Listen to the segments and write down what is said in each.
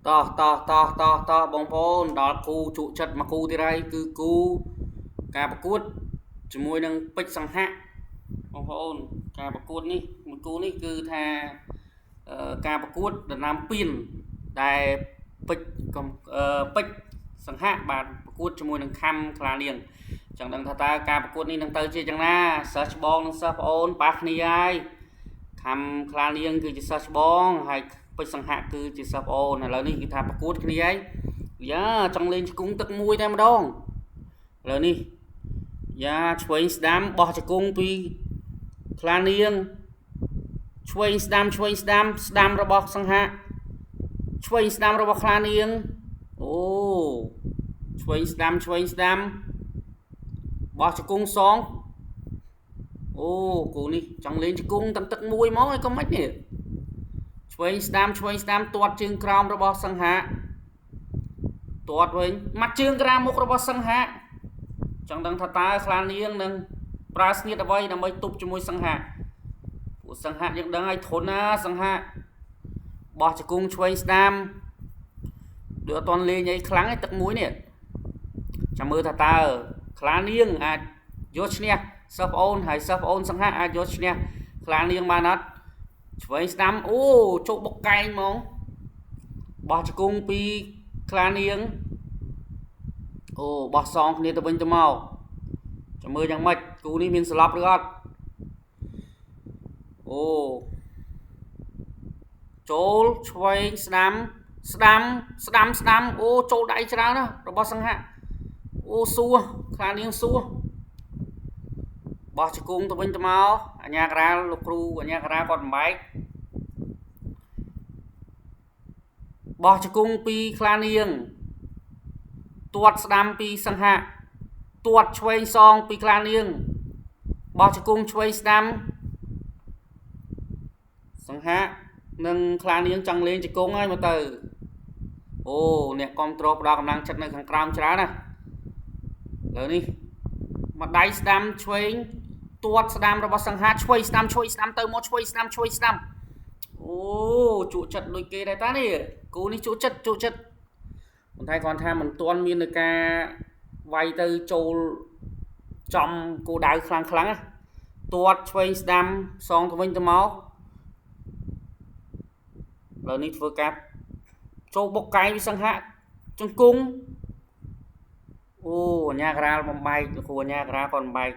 តបងប្អូនដល់គូជក់ចិត្តមកគូទៀតហើយគឺគូការប្រកួតជាមួយនឹងពេជ្រសង្ហៈបងប្អូនការប្រកួតនេះមួយគូនេះគឺថាការប្រកួតដណ្ដើមពានដែលពេជ្រសង្ហៈបានប្រកួតជាមួយនឹងខំខ្លានាងចង់ដឹងថាតើការប្រកួតនេះនឹងទៅជាយ៉ាងណាសិស្សច្បងនិងសិស្សប្អូនប៉ះគ្នាហើយខំខ្លានាងគឺជាសិស្សច្បងហើយពេជ្រសង្ហៈគឺជាសិស្សប្អូនឥឡូវនេះគឺថាប្រកួតគ្នាហើយយ៉ាចង់លេងជង្គង់ទឹកមួយតែម្ដងឥឡូវនេះយ៉ាឆ្វេងស្ដាំបោះជង្គង់ពីខ្លានាងឆ្វេងស្ដាំស្ដាំរបស់សង្ហៈឆ្វេងស្ដាំរបស់ខ្លានាងអូឆ្វេងស្ដាំបោះជង្គង់សងអូគូនេះចង់លេងជង្គង់ទាំងទឹកមួយមកហើយក៏មិននេះឆ្វេងស្ដាំទាត់ជើងក្រោមរបស់សង្ហៈទាត់វិញមាត់ជើងក្រាមមុខរបស់សង្ហៈចង់ដឹងថាតើខ្លានាងនឹងប្រើស្នៀតអ្វីដើម្បីទប់ជាមួយសង្ហៈពួកសង្ហៈយើងដឹងហើយធន់ណាសង្ហៈបោះជង្គង់ឆ្វេងស្ដាំដូចអត់ទាន់លេងអីខ្លាំងឯទឹកមួយនេះចាំមើលថាតើខ្លានាងអាចយកឈ្នះសិស្សប្អូនហើយសិស្សប្អូនសង្ហៈអាចយកឈ្នះខ្លានាងបានអត់ឆ្វេងស្ដាំអូជោគបុកកែងហ្មងបោះជង្គង់ពីខ្លានាងអូបោះសងគ្នាទៅវិញទៅមកចាំមើលយ៉ាងម៉េចគូនេះមានស្លាប់ឬអត់អូចូលឆ្វេងស្ដាំអូចូលដៃច្រើនណារបស់សង្ហៈអូសួរខ្លានាងសួរបោះជង្គង់ទៅវិញទៅមកអញ្ញាការាលោកគ្រូអញ្ញាការាគាត់បំបែកបោះជង្គង់ពីខ្លានាងទាត់ស្ដាំពីសង្ហៈទាត់ឆ្វេងសងពីខ្លានាងបោះជង្គង់ឆ្វេងស្ដាំសង្ហៈនិងខ្លានាងចង់លេងជង្គង់ហើយមកទៅអូអ្នកគ្រប់គ្រងផ្ដល់កម្លាំងចិត្តនៅខាងក្រោមច្រើនណាលើនេះមកដៃស្ដាំឆ្វេងទាត់ស្ដាំរបស់សង្ហៈឆ្វេងស្ដាំទៅមកឆ្វេងស្ដាំអូជក់ចិត្តដូចគេដែរតានេះគូនេះជក់ចិត្តប៉ុន្តែគាត់ថាមិនទាន់មាននៅការវាយទៅចូលចំគោដៅខ្លាំងណាទាត់ឆ្វេងស្ដាំសងទៅវិញទៅមកឥឡូវនេះធ្វើការចូលបុកកែងពីសង្ហៈជង្គង់អូអញ្ញាការាបំបែកលោកគ្រូអញ្ញាការាគាត់បំបែក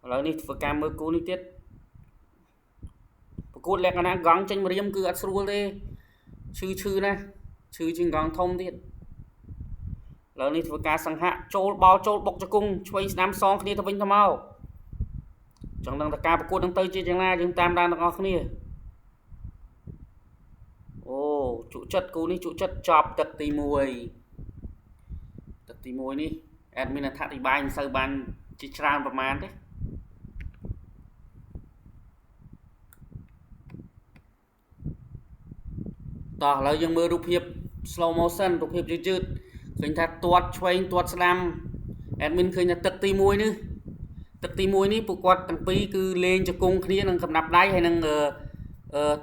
ឥឡូវនេះធ្វើការមើលគូនេះទៀតប្រកួតលក្ខណៈកង់ចេញម្រាមគឺអត់ស្រួលទេឈឺណាឈឺជាងកង់ធំទៀតឥឡូវនេះធ្វើការសង្ហៈចូលបោលចូលបុកជង្គង់ឆ្វេងស្ដាំសងគ្នាទៅវិញទៅមកចង់ដឹងថាការប្រកួតនឹងទៅជាយ៉ាងណាយើងតាមដានទាំងអស់គ្នាអូជក់ចិត្តគូនេះជក់ចិត្តចប់ទឹកទី1នេះអេដមីនអធិប្បាយមិនសូវបានជាច្រើនប្រមាណទេតោះឥឡូវយើងមើលរូបភាព slow motion រូបភាពយឺតឃើញថាទាត់ឆ្វេងទាត់ស្ដាំអេដមីនឃើញថាទឹកទី1នេះពួកគាត់ទាំងពីរគឺលេងជង្គង់គ្នានឹងកំណាប់ដៃហើយនឹង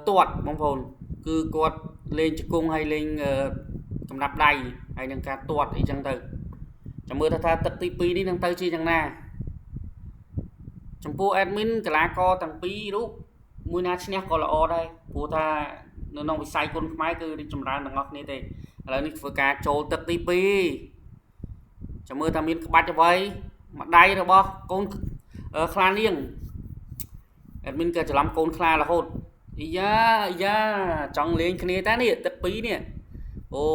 ទាត់បងប្អូនគឺគាត់លេងជង្គង់ហើយលេងកំណាប់ដៃហើយនឹងការទាត់អីចឹងទៅចាំមើលថាទឹកទី2នេះនឹងទៅជាយ៉ាងណាចំពោះ admin កីឡាករទាំងពីររូបមួយណាឈ្នះក៏ល្អដែរព្រោះថានៅក្នុងវិស័យគុនខ្មែរគឺរីកចម្រើនទាំងអស់គ្នាទេឥឡូវនេះធ្វើការចូលទឹកទី2ចាំមើលថាមានក្បាច់អ្វីមួយដៃរបស់កូនខ្លានាង admin ក៏ច្រឡំកូនខ្លារហូតយ៉ាចង់លេងគ្នាតានេះទឹក2នេះអូ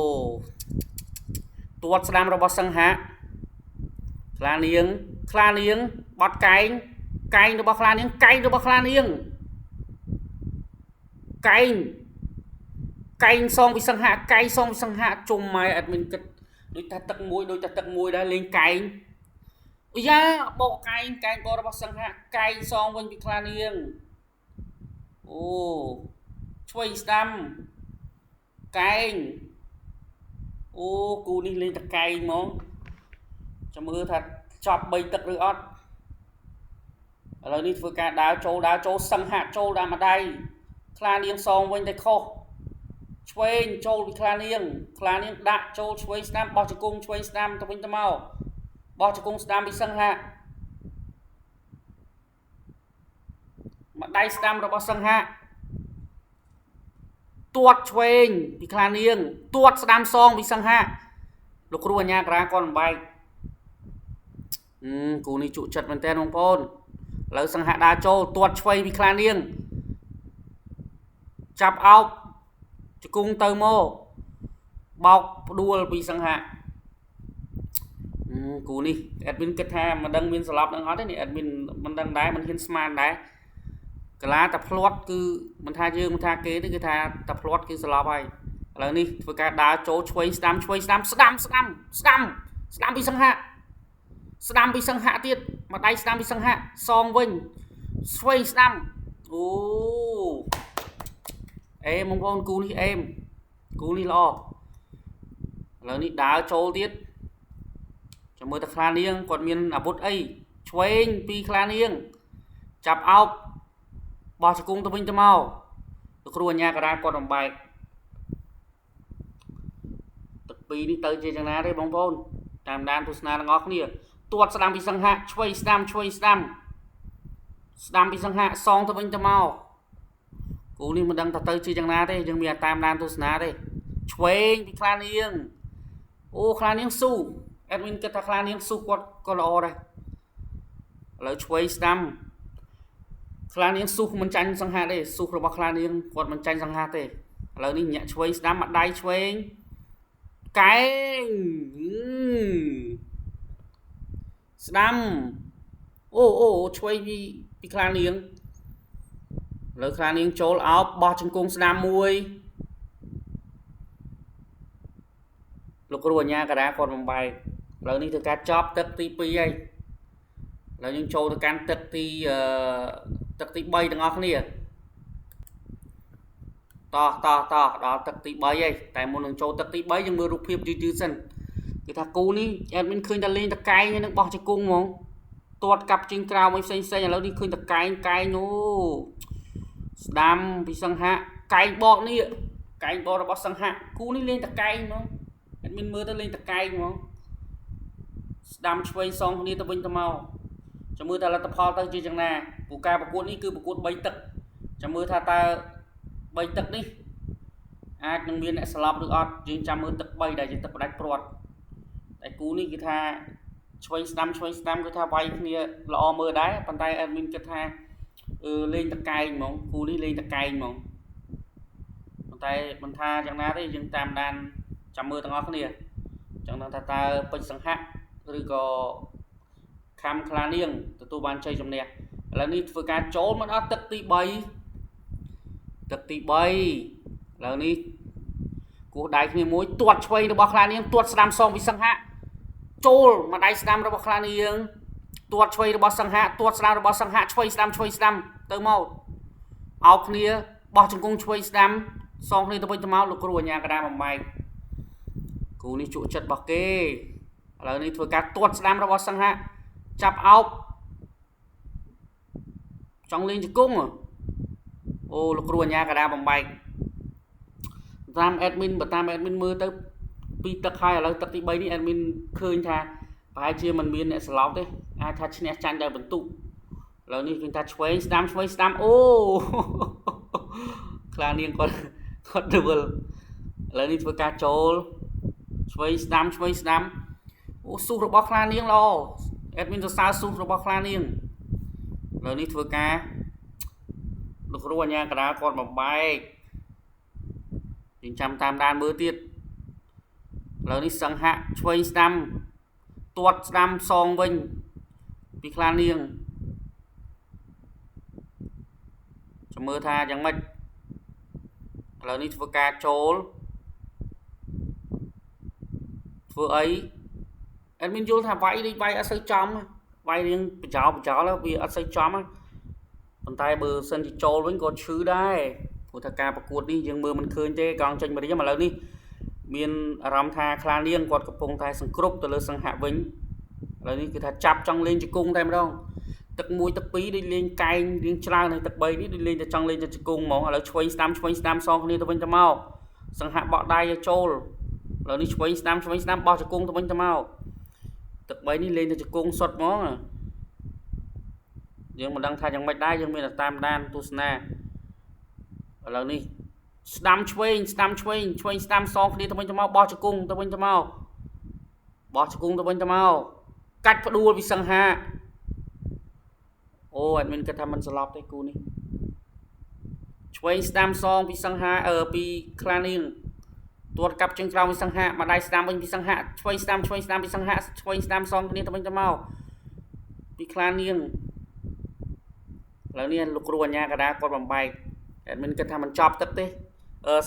ទាត់ស្ដាំរបស់សង្ហៈខ្លានាងបត់កែងរបស់ខ្លានាងកែងសងពីសង្ហៈជុំម៉ែអត់មានគិតដូចតែទឹកមួយដែរលេងកែងយ៉ាបោកកែងបោរបស់សង្ហៈកែងសងវិញពីខ្លានាងអូឆ្វេងស្ដាំកែងអូគូនេះលេងតកែងហ្មងចាំមើលថាចប់3ទឹកឬអត់ឥឡូវនេះធ្វើការដើរចូលសង្ហៈចូលដល់ម្ដាយខ្លានាងសងវិញតែខុស ឆ្វេងចូលពីខ្លានាងដាក់ចូលឆ្វេងស្ដាំបោះជង្គង់ឆ្វេងស្ដាំទៅវិញទៅមកបោះជង្គង់ស្ដាំពីសង្ហាមកដៃស្ដាំរបស់សង្ហាទាត់ឆ្វេងពីខ្លានាងទាត់ស្ដាំសងពីសង្ហាលោកគ្រូអញ្ញាការាគាត់បំបែកគូនេះជក់ចិត្តមែនតើបងប្អូនឥឡូវសង្ហាដើរចូលទាត់ឆ្វេងពីខ្លានាងចាប់អោបជង្គង់ទៅមកបោកផ្ដួលពីសង្ហាគូនេះអេដមីនគិតថាមិនដឹងមានស្លាប់នឹងអត់ទេនេះអេដមីនមិនដឹងដែរមិនហ៊ានស្មានដែរកាឡាតែផ្្លាត់គឺមិនថាយើងមិនថាគេទេគឺថាតែផ្្លាត់គឺស្លាប់ហើយឥឡូវនេះធ្វើការដើរចូលឆ្វេងស្ដាំពីសង្ហាស្ដាំពីសង្ហាទៀតមកដៃស្ដាំពីសង្ហាសងវិញឆ្វេងស្ដាំអូអេបងប្អូនគូនេះអេមគូនេះល្អឥឡូវនេះដើរចូលទៀតចាំមើលតែខ្លានាងគាត់មានអាវុធអីឆ្វេងពីខ្លានាងចាប់អោបបោះជង្គង់ទៅវិញទៅមកលោកគ្រូអញ្ញាការាគាត់បំបែកទឹកពីរនេះទៅជាយ៉ាងណាទេបងប្អូនតាមដានទស្សនាទាំងអស់គ្នាទាត់ស្ដាំពីសង្ហាឆ្វេងស្ដាំពីសង្ហាសងទៅវិញទៅមកគូនេះមិនដឹងថាទៅជាយ៉ាងណាទេយើងមានតាមដានទស្សនាទេឆ្វេងពីខ្លានាងអូខ្លានាងស៊ូអេដមីនគិតថាខ្លានាងស៊ូគាត់ក៏ល្អដែរឥឡូវឆ្វេងស្ដាំខ្លានាងស៊ូមិនចាញ់សង្ហាទេស៊ូរបស់ខ្លានាងគាត់មិនចាញ់សង្ហាទេឥឡូវនេះញាក់ឆ្វេងស្ដាំមកដៃឆ្វេងកែងស្ដាំអូឆ្វេងពីខ្លានាងលើខ្លានាងចូលអោបបោះជង្គង់ស្ដាំមួយលោកគ្រូអញ្ញាការាគាត់បំបែកឥឡូវនេះធ្វើការចប់ទឹកទី2ហើយឥឡូវយើងចូលទៅកាន់ទឹកទី3ទាំងអស់គ្នាតដល់ទឹកទី3ហើយតែមុននឹងចូលទឹកទី3យើងមើលរូបភាពយឺតសិនគឺថាគូនេះអេដមីនឃើញតែលេងតកែងនឹងបោះជង្គង់ហ្មងទាត់កាប់ជើងក្រោមឲ្យផ្សេងឥឡូវនេះឃើញតកែងអូស្ដាំពីសង្ហាកែងបកនេះកែងបករបស់សង្ហាគូនេះលេងតកែងហ្មងអេដមីនមើលទៅលេងតកែងហ្មងស្ដាំឆ្វេងសងគ្នាទៅវិញទៅមកចាំមើលថាលទ្ធផលទៅជាយ៉ាងណាពូការប្រកួតនេះគឺប្រកួត3ទឹកចាំមើលថាតើ3ទឹកនេះអាចនឹងមានអ្នកស្លាប់ឬអត់យើងចាំមើលទឹក3ដែលជាទឹកផ្ដាច់ព្រាត់តែគូនេះគឺថាឆ្វេងស្ដាំគឺថាវាយគ្នាល្អមើលដែរប៉ុន្តែអេដមីនគិតថាលេងតកែងហ្មងគូនេះលេងតកែងហ្មងប៉ុន្តែមិនថាយ៉ាងណាទេយើងតាមដានចាំមើលទាំងអស់គ្នាចង់ដឹងថាតើពេជ្រសង្ហៈឬក៏ខំខ្លានាងទទួលបានជ័យជំនះឥឡូវនេះធ្វើការចូលមកដល់ទឹកទី3ឥឡូវនេះគោះដៃគ្នាមួយទាត់ឆ្វេងរបស់ខ្លានាងទាត់ស្ដាំសងពីសង្ហៈចូលមកដៃស្ដាំរបស់ខ្លានាងទាត់ឆ្វេងរបស់សង្ហៈទាត់ស្ដាំរបស់សង្ហៈឆ្វេងស្ដាំទៅមកអោបគ្នាបោះជង្គង់ឆ្វេងស្ដាំសងគ្នាទៅវិញទៅមកលោកគ្រូអញ្ញាការាបំបែកគូនេះជក់ចិត្តរបស់គេឥឡូវនេះធ្វើការទាត់ស្ដាំរបស់សង្ហៈចាប់អោបចង់លេងជង្គង់អូលោកគ្រូអញ្ញាការាបំបែកតាមអេដមីនមើលទៅពីទឹកហើយឥឡូវទឹកទី3នេះអេដមីនឃើញថាប្រហែលជាមិនមានអ្នកស្លាប់ទេអាចថាឈ្នះចាញ់ដោយបន្ទុកឥឡូវនេះឃើញថាឆ្វេងស្ដាំអូខ្លានាងគាត់ដួលឥឡូវនេះធ្វើការចូលឆ្វេងស្ដាំអូស៊ូរបស់ខ្លានាងល្អអេដមីនសរសើរស៊ូរបស់ខ្លានាងឥឡូវនេះធ្វើការលោកគ្រូអញ្ញាការាគាត់បំបែកយើងចាំតាមដានមើលទៀតឥឡូវនេះសង្ហៈឆ្វេងស្ដាំទាត់ស្ដាំសងវិញពីខ្លានាងចាំមើលថាយ៉ាងម៉េចឥឡូវនេះធ្វើការចូលធ្វើអីអេដមីនយល់ថាវាយដូចវាយអត់សូវចំវាយរៀងបចោវាអត់សូវចំប៉ុន្តែបើសិនជាចូលវិញក៏ឈឺដែរព្រោះថាការប្រកួតនេះយើងមើលមិនឃើញទេកង់ចេញមករៀមឥឡូវនេះមានអារម្មណ៍ថាខ្លានាងគាត់កំពុងតែសង្គ្រប់ទៅលើសង្ហៈវិញឥឡូវនេះគឺថាចាប់ចង់លេងជង្គង់តែម្ដងទឹក1ទឹក2ដូចលេងកែងរៀងច្រើនហើយទឹក3នេះដូចលេងតែចង់លេងតែជង្គង់ហ្មងឥឡូវឆ្វេងស្ដាំសងគ្នាទៅវិញទៅមក សង្ហបកដៃឲ្យចូលឥឡូវនេះឆ្វេងស្ដាំបោះជង្គង់ទៅវិញទៅមកទឹក3នេះលេងទៅជង្គង់សុទ្ធហ្មងយើងមិនដឹងថាយ៉ាងម៉េចដែរយើងមានតែតាមដានទស្សនាឥឡូវនេះស្ដាំឆ្វេងស្ដាំសងគ្នាទៅវិញទៅមកបោះជង្គង់ទៅវិញទៅមកកាច់ផ្ដួលពីសង្ហាអូអត់មានគិតថាមិនស្លាប់ទេគូនេះឆ្វេងស្ដាំសងពីសង្ហាពីខ្លានាងទួតកាប់ជើងក្រោមពីសង្ហាមកដៃស្ដាំវិញពីសង្ហាឆ្វេងស្ដាំពីសង្ហាឆ្វេងស្ដាំសងគ្នាទៅវិញទៅមកពីខ្លានាងឥឡូវនេះលោកគ្រូអញ្ញាកដាគាត់បំបែកអេដមីនគិតថាមិនចប់ទឹកទេ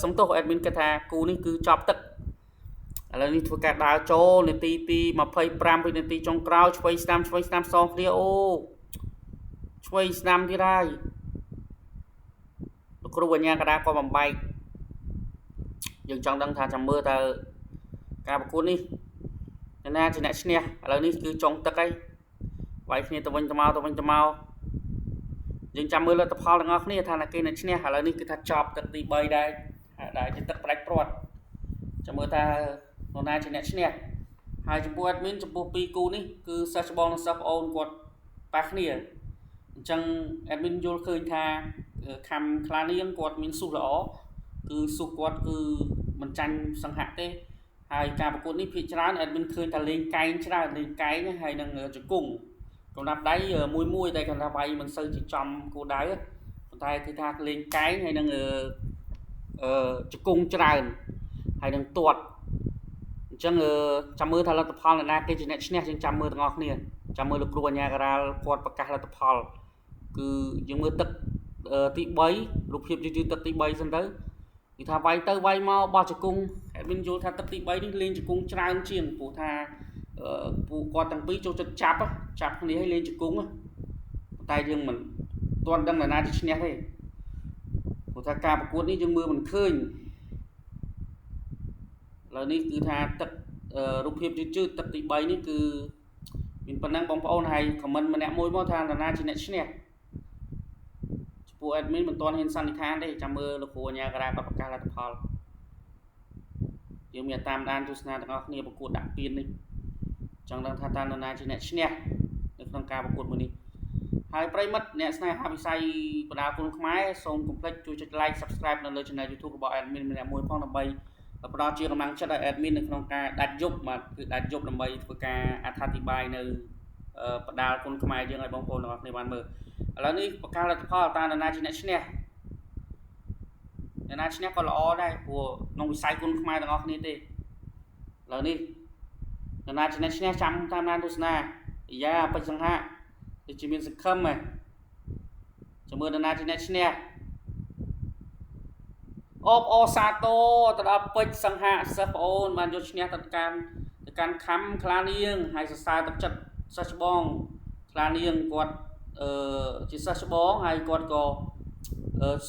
សំទោសអេដមីនគិតថាគូនេះគឺចប់ទឹកឥឡូវនេះធ្វើការដើរចូលនាទីទី25វិនាទីចុងក្រោយឆ្វេងស្ដាំសងគ្នាអូឆ្វេងស្ដាំទៀតហើយលោកគ្រូអញ្ញាកដាគាត់បំបែកយើងចង់ដឹងថាចាំមើលតើការប្រកួតនេះណាជាអ្នកឈ្នះឥឡូវនេះគឺចុងទឹកហើយវាយគ្នាទៅវិញទៅមកយើងចាំមើលលទ្ធផលទាំងអស់គ្នាថាណាគេអ្នកឈ្នះឥឡូវនេះគឺថាចប់ទឹកទី3ដែរជាទឹកផ្ដាច់ព្រាត់ចាំមើលថានរណាជាអ្នកឈ្នះហើយចំពោះអេដមីនចំពោះ2គូនេះគឺសិស្សច្បងនិងសិស្សប្អូនគាត់ប៉ះគ្នាអញ្ចឹងអេដមីនយល់ឃើញថាខំខ្លានាងគាត់មានស៊ូល្អគឺស៊ូគាត់គឺមិនចាញ់សង្ហៈទេហើយការប្រកួតនេះភាគច្រើនអេដមីនឃើញថាលេងកែងច្រើនហើយនឹងជង្គង់កំណាប់ដៃមួយតែគាត់ថាវាយមិនសូវជាចំគោលដៅប៉ុន្តែគឺថាលេងកែងហើយនឹងជង្គង់ច្រើនហើយនឹងទាត់អញ្ចឹងចាំមើលថាលទ្ធផលអ្នកណាគេជាអ្នកឈ្នះយើងចាំមើលទាំងអស់គ្នាចាំមើលលោកគ្រូអញ្ញាការាលគាត់ប្រកាសលទ្ធផលគឺយើងមើលទឹកទី3រូបភាពយឺតទឹកទី3សិនទៅគឺថាវាយទៅវាយមកបោះជង្គង់អេដមីនយល់ថាទឹកទី3នេះលេងជង្គង់ច្រើនជាងព្រោះថាពួកគាត់ទាំងពីរចូលចិត្តចាប់គ្នាឲ្យលេងជង្គង់តែយើងមិនទាន់ដឹងនរណាជាឈ្នះទេព្រោះថាការប្រកួតនេះយើងមើលមិនឃើញឥឡូវនេះគឺថាទឹករូបភាពយឺតទឹកទី3នេះគឺមានប៉ុណ្ណឹងបងប្អូនហើយខមមិនម្នាក់មួយមកថានរណាជាអ្នកឈ្នះពួកអេដមីនមិនទាន់ហ៊ានសន្និដ្ឋានទេចាំមើលលោកគ្រូអញ្ញាការាគាត់ប្រកាសលទ្ធផលយើងមានតាមដានទស្សនាទាំងអស់គ្នាប្រកួតដាក់ពៀននេះចង់ដឹងថាតើនរណាជាអ្នកឈ្នះនៅក្នុងការប្រកួតមួយនេះហើយប្រិមិត្តអ្នកស្នេហាវិស័យបណ្ដាគុណខ្មែរសូមកុំភ្លេចជួយចុច like subscribe នៅលើ channel YouTube របស់ admin ម្នាក់មួយផងដើម្បីផ្ដល់ជាកម្លាំងចិត្តឲ្យ admin នៅក្នុងការដាច់យប់បាទគឺដាច់យប់ដើម្បីធ្វើការអត្ថាធិប្បាយនៅបណ្ដាគុណខ្មែរយើងឲ្យបងប្អូនទាំងអស់គ្នាបានមើលឥឡូវនេះប្រកាសលទ្ធផលតើនរណាជាអ្នកឈ្នះអ្នកណាឈ្នះក៏ល្អដែរព្រោះក្នុងវិស័យគុណខ្មែរទាំងអស់គ្នាទេឥឡូវនេះនរណាជាអ្នកឈ្នះចាំតាមដានទស្សនាយ៉ាពេជ្រសង្ហៈដូចជាមានសង្ឃឹមហ៎ចាំមើលនរណាជាអ្នកឈ្នះអូសាទរទៅដល់ពេជ្រសង្ហៈសិស្សប្អូនបានយកឈ្នះទៅកាន់ខំខ្លានាងហើយសរសើរទឹកចិត្តសិស្សច្បងខ្លានាងគាត់ជាសិស្សច្បងហើយគាត់ក៏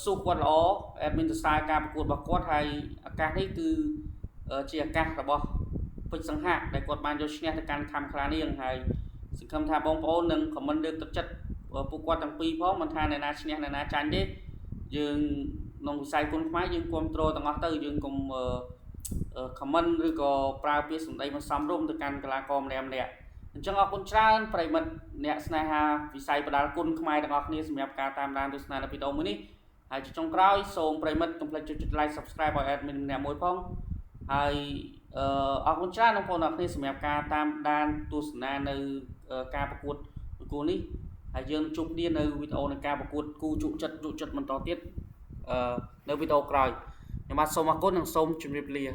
ស៊ូគាត់ល្អអេដមីនសរសើរការប្រកួតរបស់គាត់ហើយឱកាសនេះគឺជាឱកាសរបស់ពេជ្រសង្ហៈដែលគាត់បានយកឈ្នះទៅកាន់ខំខ្លានាងហើយសង្ឃឹមថាបងប្អូននឹងខមមិនលើកទឹកចិត្តពួកគាត់ទាំងពីរផងមិនថាអ្នកណាឈ្នះអ្នកណាចាញ់ទេយើងក្នុងវិស័យគុណខ្មែរយើងគ្រប់គ្រងទាំងអស់ទៅយើងកុំខមមិនឬក៏ប្រើពាក្យសម្ដីមិនសមរម្យទៅកាន់កីឡាករម្នាក់អញ្ចឹងអរគុណច្រើនប្រិមិត្តអ្នកស្នេហាវិស័យបណ្ដាលគុណខ្មែរទាំងអស់គ្នាសម្រាប់ការតាមដានទស្សនានៅវីដេអូមួយនេះហើយជាចុងក្រោយសូមប្រិមិត្តកុំភ្លេចចុច like subscribe ឲ្យ admin ម្នាក់មួយផងហើយអរគុណច្រើនបងប្អូនទាំងអស់គ្នាសម្រាប់ការតាមដានទស្សនានៅការប្រកួតប្រកួតនេះហើយយើងជួបគ្នានៅវីដេអូនៃការប្រកួតគូជក់ចិត្តបន្តទៀតនៅវីដេអូក្រោយខ្ញុំបាទសូមអរគុណនិងសូមជម្រាបលា